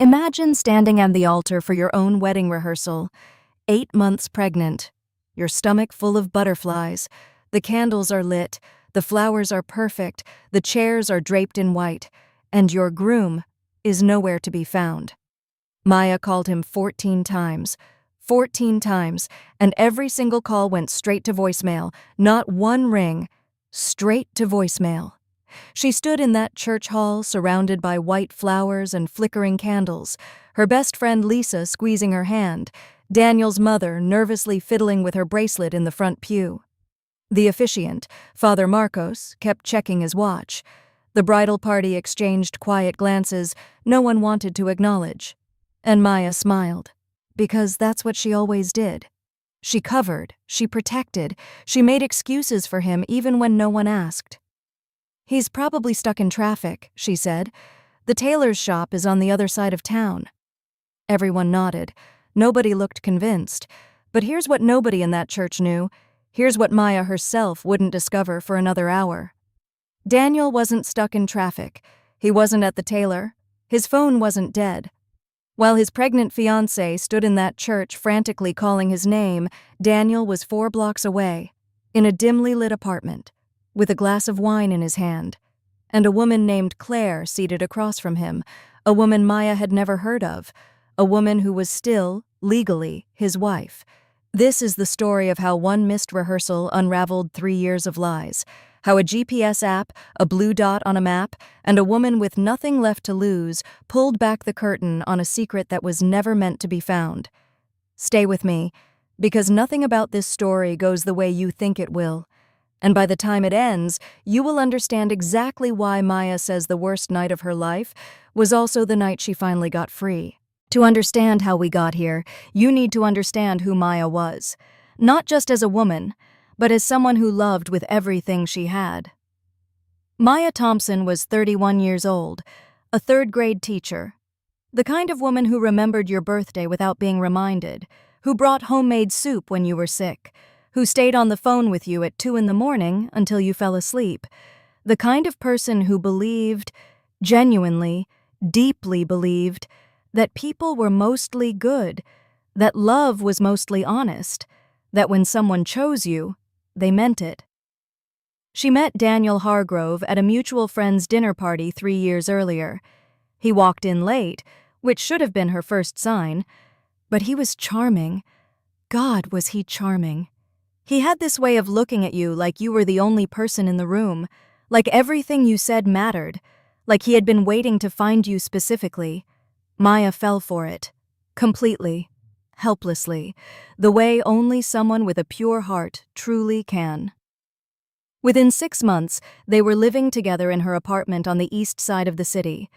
Imagine standing at the altar for your own wedding rehearsal, 8 months pregnant, your stomach full of butterflies, the candles are lit, the flowers are perfect, the chairs are draped in white, and your groom is nowhere to be found. Maya called him 14 times, and every single call went straight to voicemail, not one ring, straight to voicemail. She stood in that church hall, surrounded by white flowers and flickering candles, her best friend Lisa squeezing her hand, Daniel's mother nervously fiddling with her bracelet in the front pew. The officiant, Father Marcos, kept checking his watch. The bridal party exchanged quiet glances no one wanted to acknowledge. And Maya smiled, because that's what she always did. She covered, she protected, she made excuses for him even when no one asked. "He's probably stuck in traffic," she said. "The tailor's shop is on the other side of town." Everyone nodded. Nobody looked convinced. But here's what nobody in that church knew. Here's what Maya herself wouldn't discover for another hour. Daniel wasn't stuck in traffic. He wasn't at the tailor. His phone wasn't dead. While his pregnant fiancée stood in that church frantically calling his name, Daniel was 4 blocks away, in a dimly lit apartment, with a glass of wine in his hand, and a woman named Claire seated across from him, a woman Maya had never heard of, a woman who was still, legally, his wife. This is the story of how one missed rehearsal unraveled 3 years of lies, how a GPS app, a blue dot on a map, and a woman with nothing left to lose pulled back the curtain on a secret that was never meant to be found. Stay with me, because nothing about this story goes the way you think it will. And by the time it ends, you will understand exactly why Maya says the worst night of her life was also the night she finally got free. To understand how we got here, you need to understand who Maya was, not just as a woman, but as someone who loved with everything she had. Maya Thompson was 31 years old, a 3rd-grade teacher, the kind of woman who remembered your birthday without being reminded, who brought homemade soup when you were sick, who stayed on the phone with you at 2 in the morning until you fell asleep, the kind of person who believed, genuinely, deeply believed, that people were mostly good, that love was mostly honest, that when someone chose you, they meant it. She met Daniel Hargrove at a mutual friend's dinner party 3 years earlier. He walked in late, which should have been her first sign, but he was charming. God, was he charming. He had this way of looking at you like you were the only person in the room, like everything you said mattered, like he had been waiting to find you specifically. Maya fell for it, completely, helplessly, the way only someone with a pure heart truly can. Within 6 months, they were living together in her apartment on the east side of the city.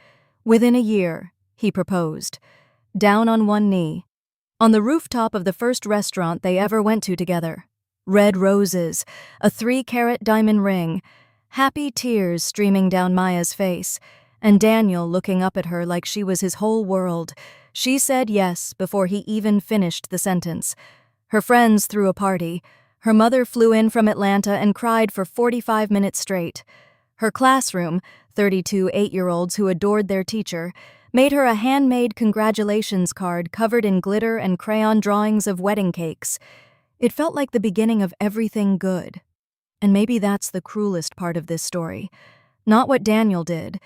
Within a year, he proposed, down on one knee, on the rooftop of the first restaurant they ever went to together. Red roses, a 3-carat diamond ring, happy tears streaming down Maya's face, and Daniel looking up at her like she was his whole world. She said yes before he even finished the sentence. Her friends threw a party. Her mother flew in from Atlanta and cried for 45 minutes straight. Her classroom, 32 8-year-olds who adored their teacher, made her a handmade congratulations card covered in glitter and crayon drawings of wedding cakes. It felt like the beginning of everything good. And maybe that's the cruelest part of this story. Not what Daniel did,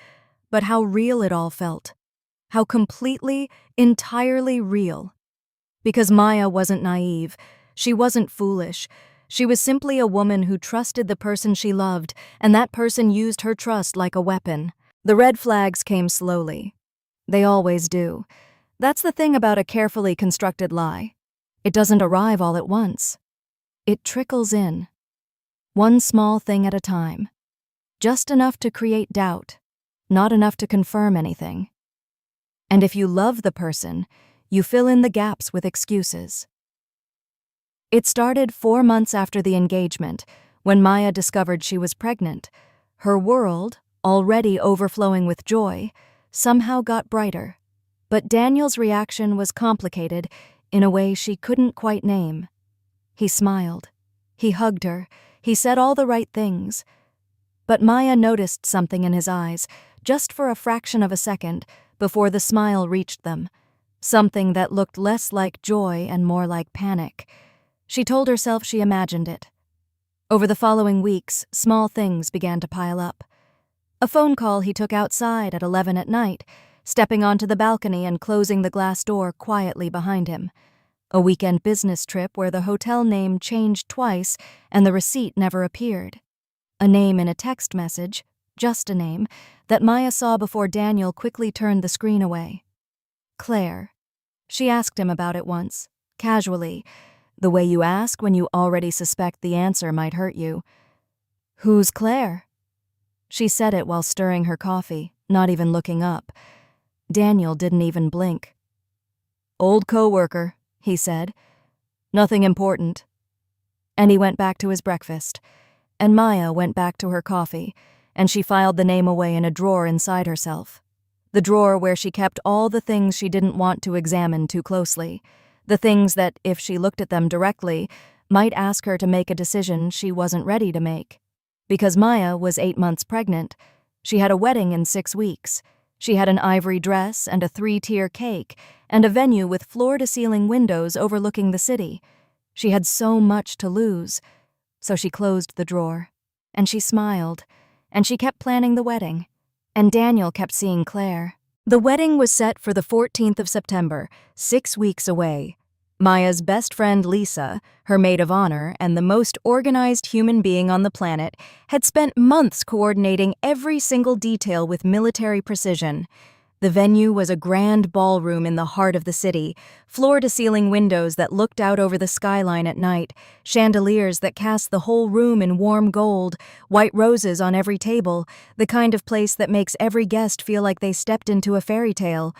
but how real it all felt. How completely, entirely real. Because Maya wasn't naive. She wasn't foolish. She was simply a woman who trusted the person she loved, and that person used her trust like a weapon. The red flags came slowly. They always do. That's the thing about a carefully constructed lie. It doesn't arrive all at once. It trickles in. One small thing at a time. Just enough to create doubt. Not enough to confirm anything. And if you love the person, you fill in the gaps with excuses. It started 4 months after the engagement, when Maya discovered she was pregnant. Her world, already overflowing with joy, somehow got brighter. But Daniel's reaction was complicated in a way she couldn't quite name. He smiled. He hugged her. He said all the right things. But Maya noticed something in his eyes, just for a fraction of a second, before the smile reached them, something that looked less like joy and more like panic. She told herself she imagined it. Over the following weeks, small things began to pile up. A phone call he took outside at 11 at night, stepping onto the balcony and closing the glass door quietly behind him. A weekend business trip where the hotel name changed twice and the receipt never appeared. A name in a text message, just a name, that Maya saw before Daniel quickly turned the screen away. Claire. She asked him about it once, casually, the way you ask when you already suspect the answer might hurt you. Who's Claire? She said it while stirring her coffee, not even looking up. Daniel didn't even blink. Old coworker, he said. Nothing important. And he went back to his breakfast, and Maya went back to her coffee, and she filed the name away in a drawer inside herself. The drawer where she kept all the things she didn't want to examine too closely, the things that, if she looked at them directly, might ask her to make a decision she wasn't ready to make. Because Maya was 8 months pregnant, she had a wedding in 6 weeks. She had an ivory dress and a 3-tier cake and a venue with floor-to-ceiling windows overlooking the city. She had so much to lose. So she closed the drawer, and she smiled, and she kept planning the wedding. And Daniel kept seeing Claire. The wedding was set for the 14th of September, 6 weeks away. Maya's best friend Lisa, her maid of honor and the most organized human being on the planet, had spent months coordinating every single detail with military precision. The venue was a grand ballroom in the heart of the city, floor-to-ceiling windows that looked out over the skyline at night, chandeliers that cast the whole room in warm gold, white roses on every table, the kind of place that makes every guest feel like they stepped into a fairy tale.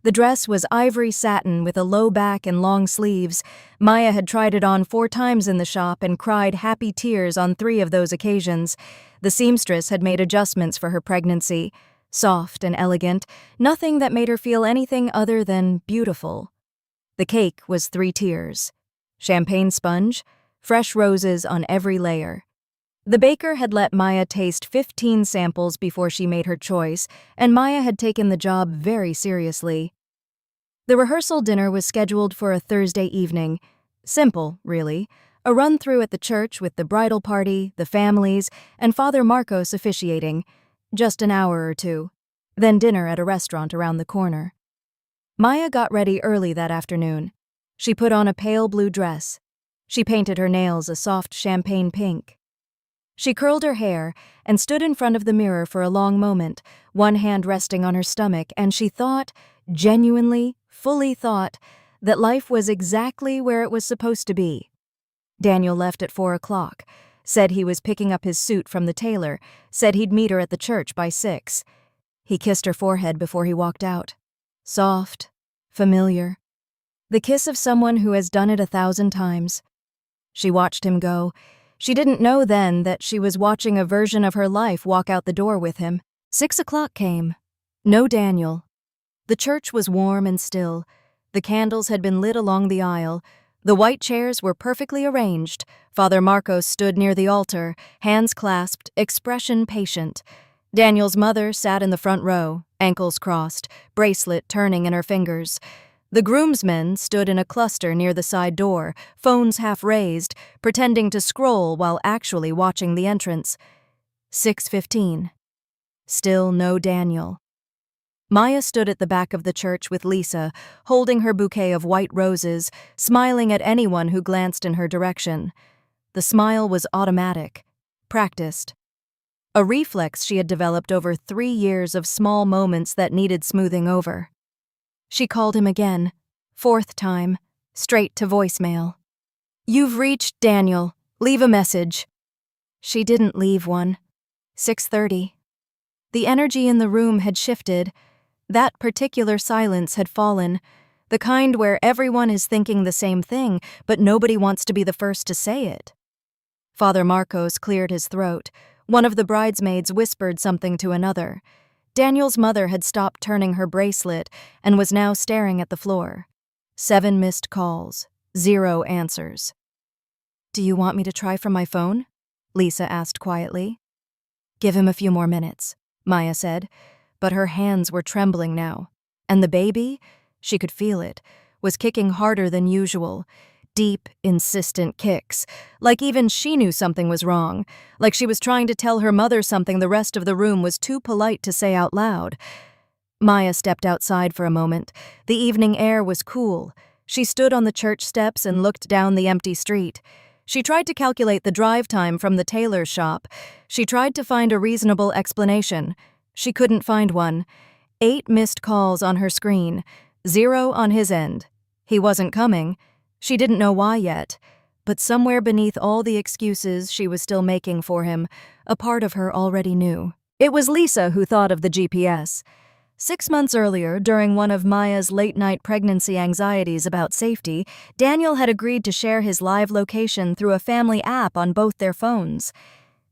The dress was ivory satin with a low back and long sleeves. Maya had tried it on 4 times in the shop and cried happy tears on 3 of those occasions. The seamstress had made adjustments for her pregnancy. Soft and elegant, nothing that made her feel anything other than beautiful. The cake was 3 tiers. Champagne sponge, fresh roses on every layer. The baker had let Maya taste 15 samples before she made her choice, and Maya had taken the job very seriously. The rehearsal dinner was scheduled for a Thursday evening. Simple, really. A run-through at the church with the bridal party, the families, and Father Marcos officiating. Just an hour or 2. Then dinner at a restaurant around the corner. Maya got ready early that afternoon. She put on a pale blue dress. She painted her nails a soft champagne pink. She curled her hair and stood in front of the mirror for a long moment, one hand resting on her stomach, and she thought, genuinely, fully thought, that life was exactly where it was supposed to be. Daniel left at 4 o'clock, said he was picking up his suit from the tailor, said he'd meet her at the church by 6. He kissed her forehead before he walked out. Soft, familiar. The kiss of someone who has done it 1,000 times. She watched him go. She didn't know then that she was watching a version of her life walk out the door with him. 6 o'clock came. No Daniel. The church was warm and still. The candles had been lit along the aisle. The white chairs were perfectly arranged. Father Marcos stood near the altar, hands clasped, expression patient. Daniel's mother sat in the front row, ankles crossed, bracelet turning in her fingers. The groomsmen stood in a cluster near the side door, phones half raised, pretending to scroll while actually watching the entrance. 6:15. Still no Daniel. Maya stood at the back of the church with Lisa, holding her bouquet of white roses, smiling at anyone who glanced in her direction. The smile was automatic, practiced. A reflex she had developed over 3 years of small moments that needed smoothing over. She called him again, 4th time, straight to voicemail. "You've reached Daniel. Leave a message." She didn't leave one. 6:30. The energy in the room had shifted. That particular silence had fallen, the kind where everyone is thinking the same thing, but nobody wants to be the first to say it. Father Marcos cleared his throat. One of the bridesmaids whispered something to another. Daniel's mother had stopped turning her bracelet and was now staring at the floor. 7 missed calls, 0 answers. "Do you want me to try from my phone?" Lisa asked quietly. "Give him a few more minutes," Maya said, but her hands were trembling now. And the baby, she could feel it, was kicking harder than usual. Deep, insistent kicks, like even she knew something was wrong, like she was trying to tell her mother something the rest of the room was too polite to say out loud. Maya stepped outside for a moment. The evening air was cool. She stood on the church steps and looked down the empty street. She tried to calculate the drive time from the tailor's shop. She tried to find a reasonable explanation. She couldn't find one. 8 missed calls on her screen, 0 on his end. He wasn't coming. She didn't know why yet, but somewhere beneath all the excuses she was still making for him, a part of her already knew. It was Lisa who thought of the GPS. 6 months earlier, during one of Maya's late-night pregnancy anxieties about safety, Daniel had agreed to share his live location through a family app on both their phones.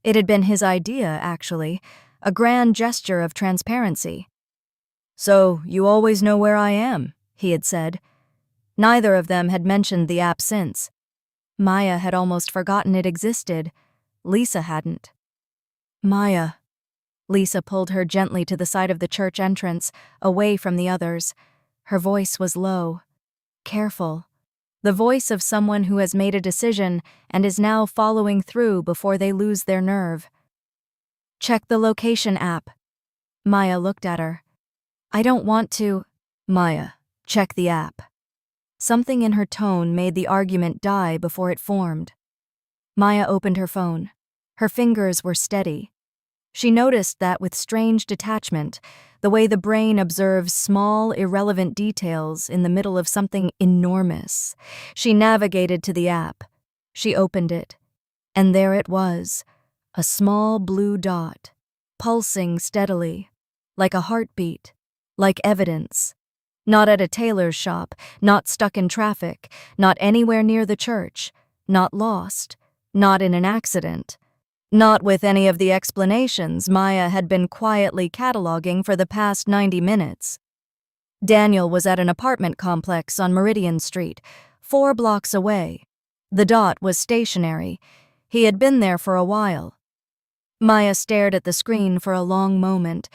It had been his idea, actually, a grand gesture of transparency. "So, you always know where I am," he had said. Neither of them had mentioned the app since. Maya had almost forgotten it existed. Lisa hadn't. "Maya." Lisa pulled her gently to the side of the church entrance, away from the others. Her voice was low, careful. The voice of someone who has made a decision and is now following through before they lose their nerve. "Check the location app." Maya looked at her. "I don't want to." "Maya, check the app." Something in her tone made the argument die before it formed. Maya opened her phone. Her fingers were steady. She noticed that with strange detachment, the way the brain observes small, irrelevant details in the middle of something enormous. She navigated to the app. She opened it. And there it was, a small blue dot, pulsing steadily, like a heartbeat, like evidence. Not at a tailor's shop, not stuck in traffic, not anywhere near the church, not lost, not in an accident, not with any of the explanations Maya had been quietly cataloging for the past 90 minutes. Daniel was at an apartment complex on Meridian Street, 4 blocks away. The dot was stationary. He had been there for a while. Maya stared at the screen for a long moment.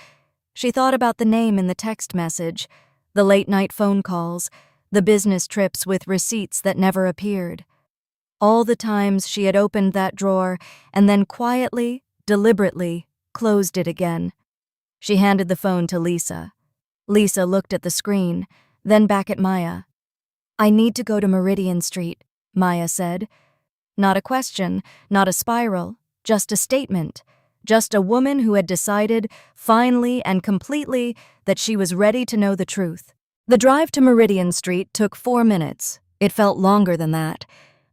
She thought about the name in the text message, the late-night phone calls, the business trips with receipts that never appeared. All the times she had opened that drawer and then quietly, deliberately, closed it again. She handed the phone to Lisa. Lisa looked at the screen, then back at Maya. "I need to go to Meridian Street," Maya said. Not a question, not a spiral, just a statement. Just a woman who had decided, finally and completely, that she was ready to know the truth. The drive to Meridian Street took 4 minutes. It felt longer than that.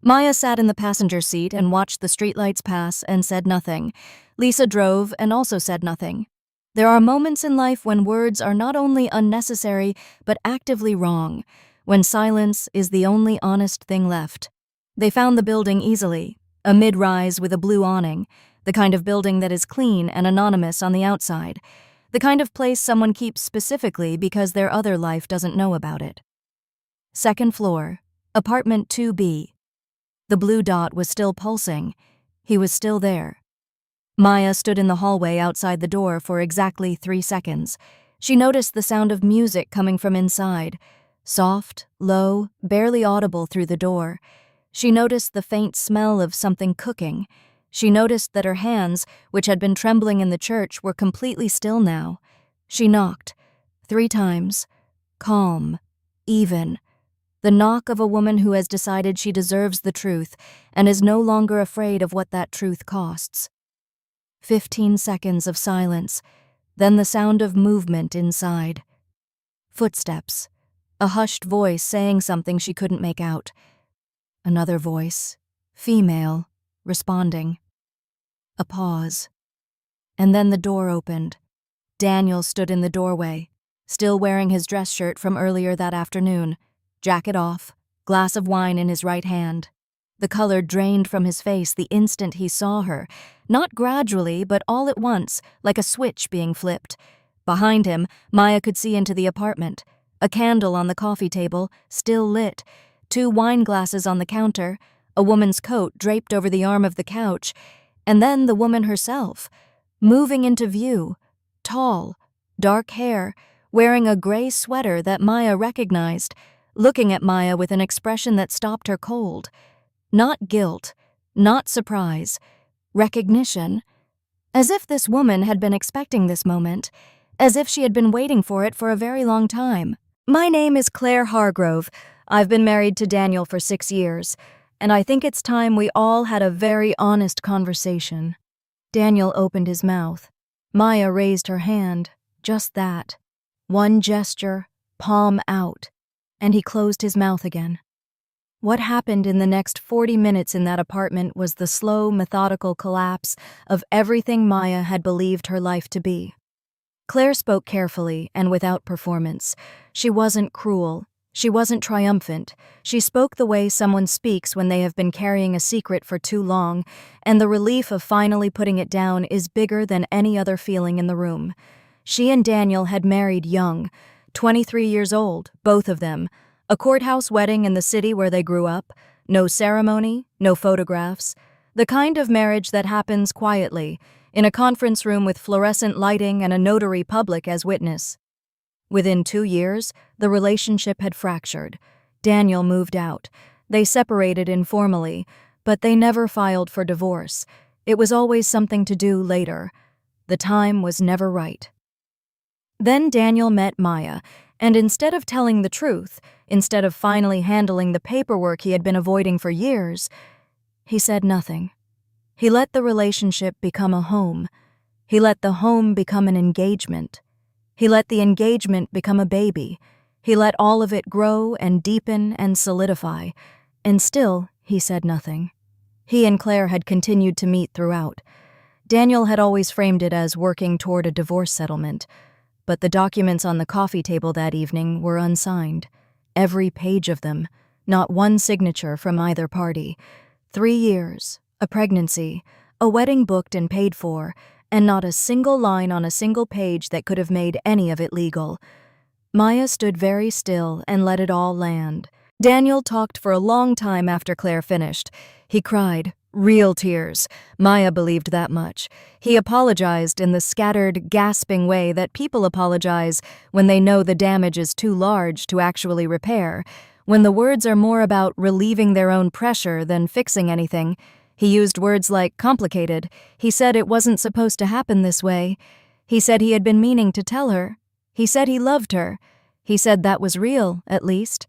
Maya sat in the passenger seat and watched the streetlights pass and said nothing. Lisa drove and also said nothing. There are moments in life when words are not only unnecessary, but actively wrong, when silence is the only honest thing left. They found the building easily, a mid-rise with a blue awning, the kind of building that is clean and anonymous on the outside, the kind of place someone keeps specifically because their other life doesn't know about it. 2nd floor, apartment 2B. The blue dot was still pulsing. He was still there. Maya stood in the hallway outside the door for exactly 3 seconds. She noticed the sound of music coming from inside, soft, low, barely audible through the door. She noticed the faint smell of something cooking. She noticed that her hands, which had been trembling in the church, were completely still now. She knocked 3 times. Calm. Even. The knock of a woman who has decided she deserves the truth and is no longer afraid of what that truth costs. 15 seconds of silence, then the sound of movement inside. Footsteps. A hushed voice saying something she couldn't make out. Another voice, female, responding. A pause. And then the door opened. Daniel stood in the doorway, still wearing his dress shirt from earlier that afternoon, jacket off, glass of wine in his right hand. The color drained from his face the instant he saw her, not gradually, but all at once, like a switch being flipped. Behind him, Maya could see into the apartment. A candle on the coffee table, still lit, 2 wine glasses on the counter, a woman's coat draped over the arm of the couch, and then the woman herself, moving into view, tall, dark hair, wearing a gray sweater that Maya recognized, looking at Maya with an expression that stopped her cold. Not guilt, not surprise, recognition. As if this woman had been expecting this moment, as if she had been waiting for it for a very long time. "My name is Claire Hargrove. I've been married to Daniel for 6 years, and I think it's time we all had a very honest conversation." Daniel opened his mouth. Maya raised her hand, just that. One gesture, palm out, and he closed his mouth again. What happened in the next 40 minutes in that apartment was the slow, methodical collapse of everything Maya had believed her life to be. Claire spoke carefully and without performance. She wasn't cruel. She wasn't triumphant. She spoke the way someone speaks when they have been carrying a secret for too long, and the relief of finally putting it down is bigger than any other feeling in the room. She and Daniel had married young, 23 years old, both of them. A courthouse wedding in the city where they grew up. No ceremony, no photographs. The kind of marriage that happens quietly, in a conference room with fluorescent lighting and a notary public as witness. Within 2 years, the relationship had fractured. Daniel moved out. They separated informally, but they never filed for divorce. It was always something to do later. The time was never right. Then Daniel met Maya, and instead of telling the truth, instead of finally handling the paperwork he had been avoiding for years, he said nothing. He let the relationship become a home. He let the home become an engagement. He let the engagement become a baby. He let all of it grow and deepen and solidify. And still, he said nothing. He and Claire had continued to meet throughout. Daniel had always framed it as working toward a divorce settlement, but the documents on the coffee table that evening were unsigned. Every page of them, not one signature from either party. 3 years, a pregnancy, a wedding booked and paid for, and not a single line on a single page that could have made any of it legal. Maya stood very still and let it all land. Daniel talked for a long time after Claire finished. He cried, real tears. Maya believed that much. He apologized in the scattered, gasping way that people apologize when they know the damage is too large to actually repair, when the words are more about relieving their own pressure than fixing anything. He used words like complicated. He said it wasn't supposed to happen this way. He said he had been meaning to tell her. He said he loved her. He said that was real, at least.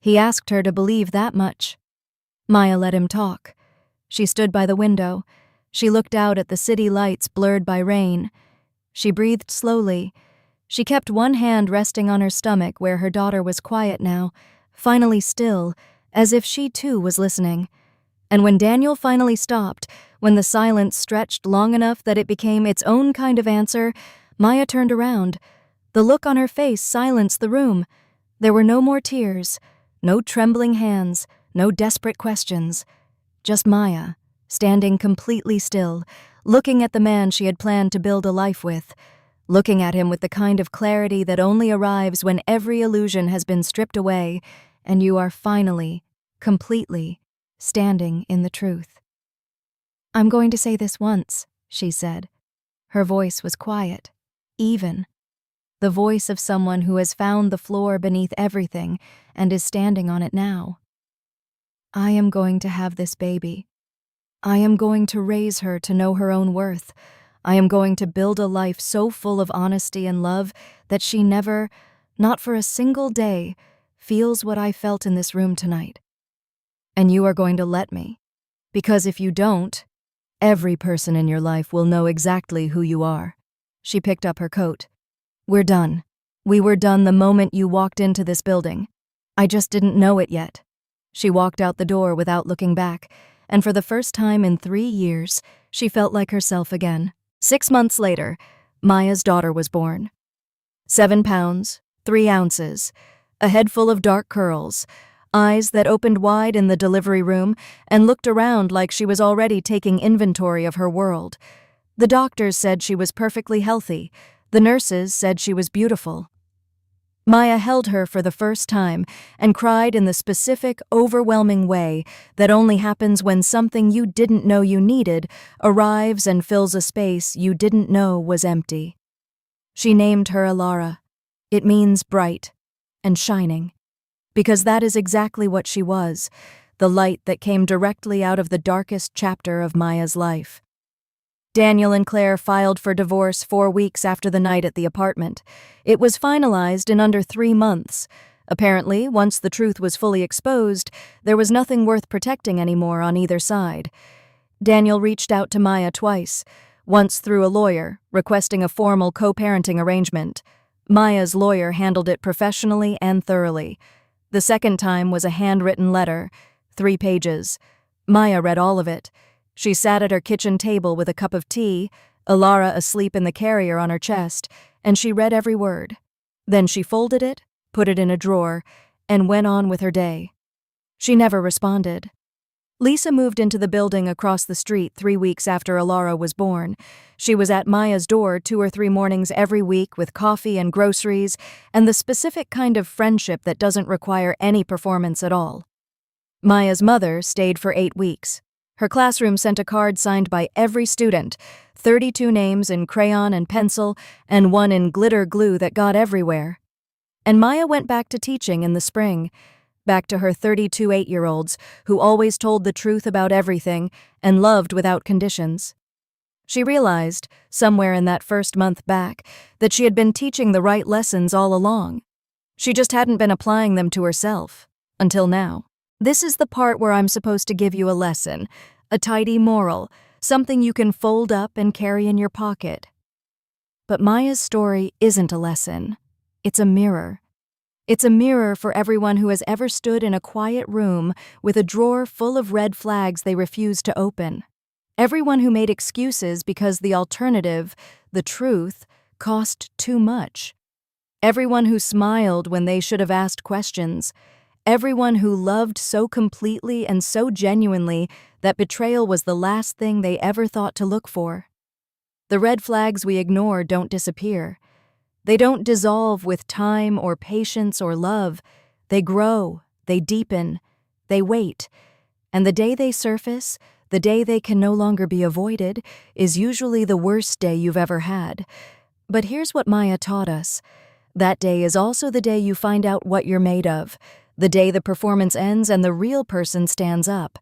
He asked her to believe that much. Maya let him talk. She stood by the window. She looked out at the city lights blurred by rain. She breathed slowly. She kept one hand resting on her stomach where her daughter was quiet now, finally still, as if she too was listening. And when Daniel finally stopped, when the silence stretched long enough that it became its own kind of answer, Maya turned around. The look on her face silenced the room. There were no more tears, no trembling hands, no desperate questions. Just Maya, standing completely still, looking at the man she had planned to build a life with, looking at him with the kind of clarity that only arrives when every illusion has been stripped away and you are finally, completely, standing in the truth. "I'm going to say this once," she said. Her voice was quiet, even. The voice of someone who has found the floor beneath everything and is standing on it now. "I am going to have this baby. I am going to raise her to know her own worth. I am going to build a life so full of honesty and love that she never, not for a single day, feels what I felt in this room tonight. And you are going to let me. Because if you don't, every person in your life will know exactly who you are." She picked up her coat. "We're done. We were done the moment you walked into this building. I just didn't know it yet." She walked out the door without looking back, and for the first time in 3 years, she felt like herself again. 6 months later, Maya's daughter was born. 7 pounds, 3 ounces, a head full of dark curls, eyes that opened wide in the delivery room and looked around like she was already taking inventory of her world. The doctors said she was perfectly healthy. The nurses said she was beautiful. Maya held her for the first time and cried in the specific, overwhelming way that only happens when something you didn't know you needed arrives and fills a space you didn't know was empty. She named her Alara. It means bright and shining, because that is exactly what she was, the light that came directly out of the darkest chapter of Maya's life. Daniel and Claire filed for divorce 4 weeks after the night at the apartment. It was finalized in under 3 months. Apparently, once the truth was fully exposed, there was nothing worth protecting anymore on either side. Daniel reached out to Maya twice, once through a lawyer, requesting a formal co-parenting arrangement. Maya's lawyer handled it professionally and thoroughly. The second time was a handwritten letter, 3 pages. Maya read all of it. She sat at her kitchen table with a cup of tea, Alara asleep in the carrier on her chest, and she read every word. Then she folded it, put it in a drawer, and went on with her day. She never responded. Lisa moved into the building across the street 3 weeks after Alara was born. She was at Maya's door 2 or 3 mornings every week with coffee and groceries and the specific kind of friendship that doesn't require any performance at all. Maya's mother stayed for 8 weeks. Her classroom sent a card signed by every student, 32 names in crayon and pencil, and one in glitter glue that got everywhere. And Maya went back to teaching in the spring, back to her 32 8-year-olds who always told the truth about everything and loved without conditions. She realized, somewhere in that first month back, that she had been teaching the right lessons all along. She just hadn't been applying them to herself, until now. This is the part where I'm supposed to give you a lesson, a tidy moral, something you can fold up and carry in your pocket. But Maya's story isn't a lesson. It's a mirror. It's a mirror for everyone who has ever stood in a quiet room with a drawer full of red flags they refused to open. Everyone who made excuses because the alternative, the truth, cost too much. Everyone who smiled when they should have asked questions. Everyone who loved so completely and so genuinely that betrayal was the last thing they ever thought to look for. The red flags we ignore don't disappear. They don't dissolve with time or patience or love. They grow, they deepen, they wait. And the day they surface, the day they can no longer be avoided, is usually the worst day you've ever had. But here's what Maya taught us. That day is also the day you find out what you're made of, the day the performance ends and the real person stands up.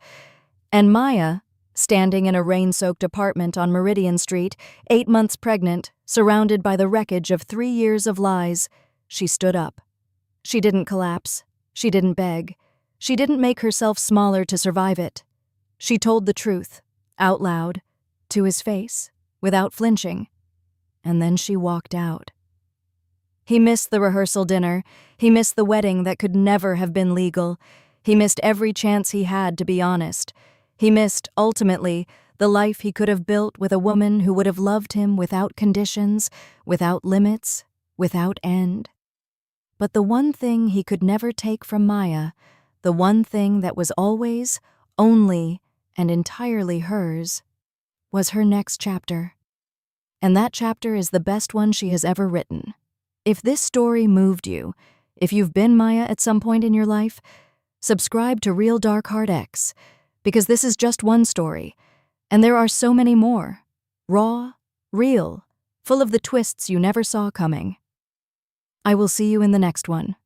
And Maya, standing in a rain-soaked apartment on Meridian Street, 8 months pregnant, surrounded by the wreckage of 3 years of lies, she stood up. She didn't collapse. She didn't beg. She didn't make herself smaller to survive it. She told the truth, out loud, to his face, without flinching. And then she walked out. He missed the rehearsal dinner. He missed the wedding that could never have been legal. He missed every chance he had to be honest. He missed, ultimately, the life he could have built with a woman who would have loved him without conditions, without limits, without end. But the one thing he could never take from Maya, the one thing that was always, only, and entirely hers, was her next chapter. And that chapter is the best one she has ever written. If this story moved you, if you've been Maya at some point in your life, subscribe to Real Dark Heart X, because this is just one story, and there are so many more. Raw, real, full of the twists you never saw coming. I will see you in the next one.